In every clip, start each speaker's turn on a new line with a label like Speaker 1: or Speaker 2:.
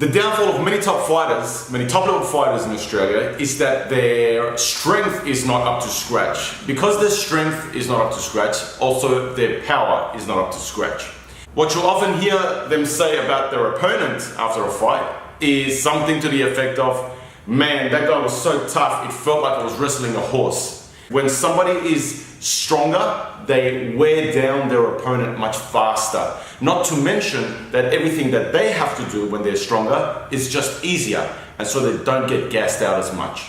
Speaker 1: The downfall of many top fighters, many top level fighters in Australia, is that their strength is not up to scratch. Because their strength is not up to scratch, also their power is not up to scratch. What you'll often hear them say about their opponent after a fight is something to the effect of, man, that guy was so tough, it felt like I was wrestling a horse. When somebody is stronger, they wear down their opponent much faster. Not to mention that everything that they have to do when they're stronger is just easier, and so they don't get gassed out as much.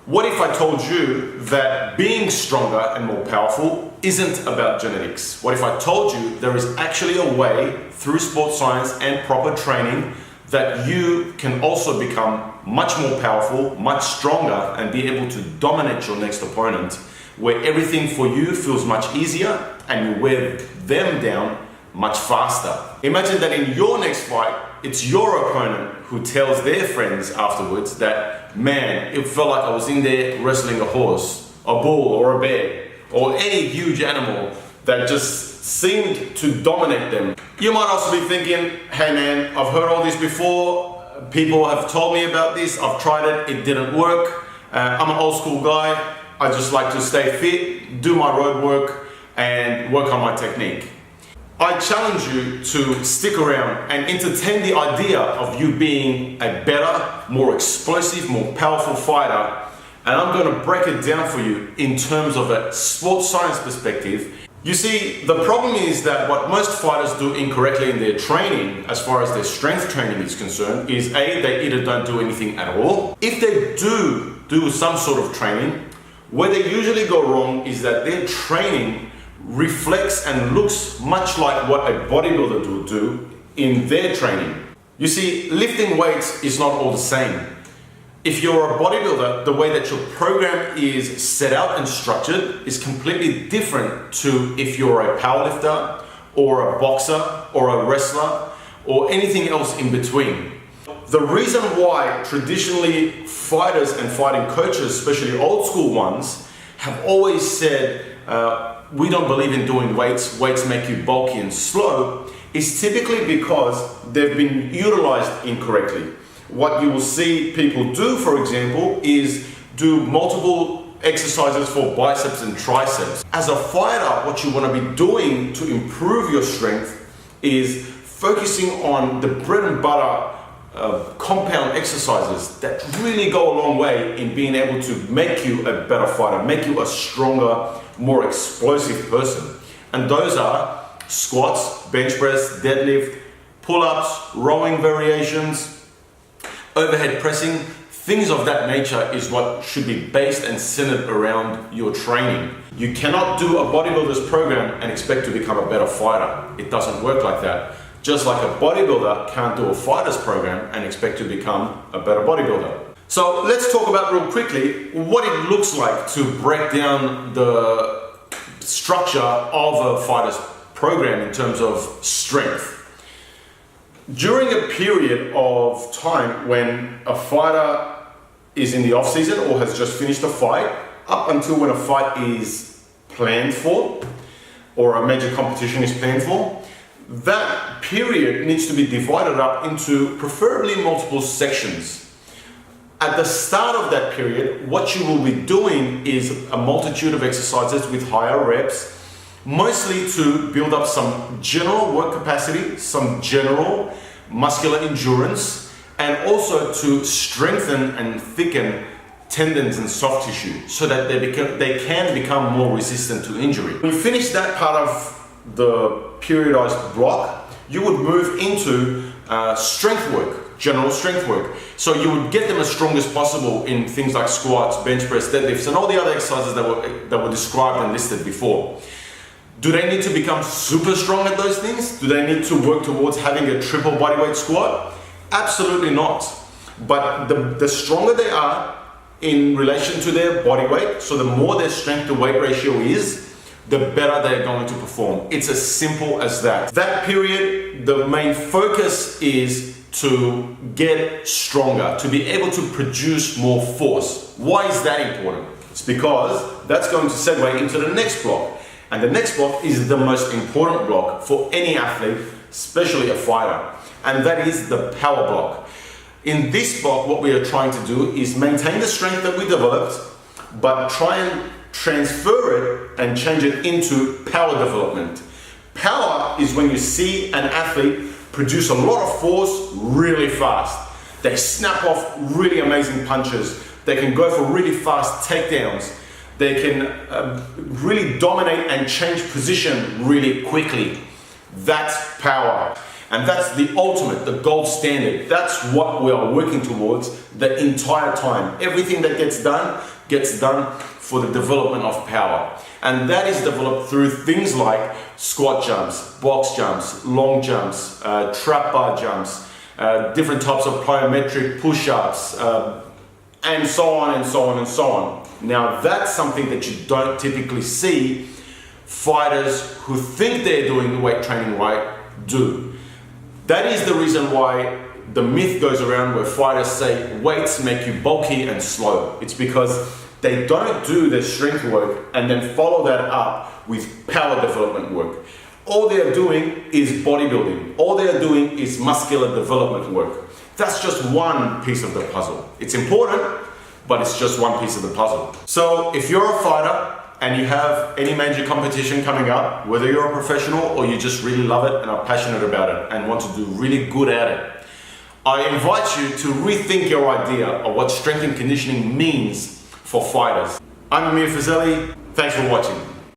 Speaker 1: What if I told you that being stronger and more powerful isn't about genetics? What if I told you there is actually a way through sports science and proper training that you can also become much more powerful, much stronger, and be able to dominate your next opponent, where everything for you feels much easier and you wear them down much faster. Imagine that in your next fight, it's your opponent who tells their friends afterwards that, man, it felt like I was in there wrestling a horse, a bull or a bear, or any huge animal that just seemed to dominate them. You might also be thinking, hey man, I've heard all this before, people have told me about this, I've tried it, it didn't work, I'm an old school guy, I just like to stay fit, do my road work, and work on my technique. I challenge you to stick around and entertain the idea of you being a better, more explosive, more powerful fighter, and I'm going to break it down for you in terms of a sports science perspective. You see, the problem is that what most fighters do incorrectly in their training, as far as their strength training is concerned, is A, they either don't do anything at all. If they do some sort of training, where they usually go wrong is that their training reflects and looks much like what a bodybuilder would do in their training. You see, lifting weights is not all the same. If you're a bodybuilder, the way that your program is set out and structured is completely different to if you're a powerlifter or a boxer or a wrestler or anything else in between. The reason why traditionally fighters and fighting coaches, especially old school ones, have always said, we don't believe in doing weights, weights make you bulky and slow, is typically because they've been utilized incorrectly. What you will see people do, for example, is do multiple exercises for biceps and triceps. As a fighter, what you want to be doing to improve your strength is focusing on the bread and butter compound exercises that really go a long way in being able to make you a better fighter, make you a stronger, more explosive person. And those are squats, bench press, deadlift, pull-ups, rowing variations, overhead pressing. Things of that nature is what should be based and centered around your training. You cannot do a bodybuilder's program and expect to become a better fighter. It doesn't work like that. Just like a bodybuilder can't do a fighter's program and expect to become a better bodybuilder. So let's talk about real quickly what it looks like to break down the structure of a fighter's program in terms of strength. During a period of time when a fighter is in the off season or has just finished a fight, up until when a fight is planned for or a major competition is planned for, that period needs to be divided up into preferably multiple sections. At the start of that period, what you will be doing is a multitude of exercises with higher reps, mostly to build up some general work capacity, some general muscular endurance, and also to strengthen and thicken tendons and soft tissue so that they can become more resistant to injury. When you finish that part of the periodized block, you would move into strength work, general strength work. So you would get them as strong as possible in things like squats, bench press, deadlifts, and all the other exercises that were described and listed before. Do they need to become super strong at those things? Do they need to work towards having a triple bodyweight squat? Absolutely not. But the stronger they are in relation to their body weight, so the more their strength to weight ratio is, the better they're going to perform. It's as simple as that. That period, the main focus is to get stronger, to be able to produce more force. Why is that important? It's because that's going to segue into the next block. And the next block is the most important block for any athlete, especially a fighter. And that is the power block. In this block, what we are trying to do is maintain the strength that we developed, but try and transfer it and change it into power development. Power is when you see an athlete produce a lot of force really fast. They snap off really amazing punches. They can go for really fast takedowns. They can really dominate and change position really quickly. That's power. And that's the ultimate, the gold standard. That's what we are working towards the entire time. Everything that gets done for the development of power. And that is developed through things like squat jumps, box jumps, long jumps, trap bar jumps, different types of plyometric push-ups, and so on and so on and so on. Now that's something that you don't typically see fighters who think they're doing weight training right do. That is the reason why the myth goes around where fighters say weights make you bulky and slow. It's because they don't do their strength work and then follow that up with power development work. All they are doing is bodybuilding. All they are doing is muscular development work. That's just one piece of the puzzle. It's important, but it's just one piece of the puzzle. So if you're a fighter and you have any major competition coming up, whether you're a professional or you just really love it and are passionate about it and want to do really good at it, I invite you to rethink your idea of what strength and conditioning means for fighters. I'm Amir Fazeli. Thanks for watching.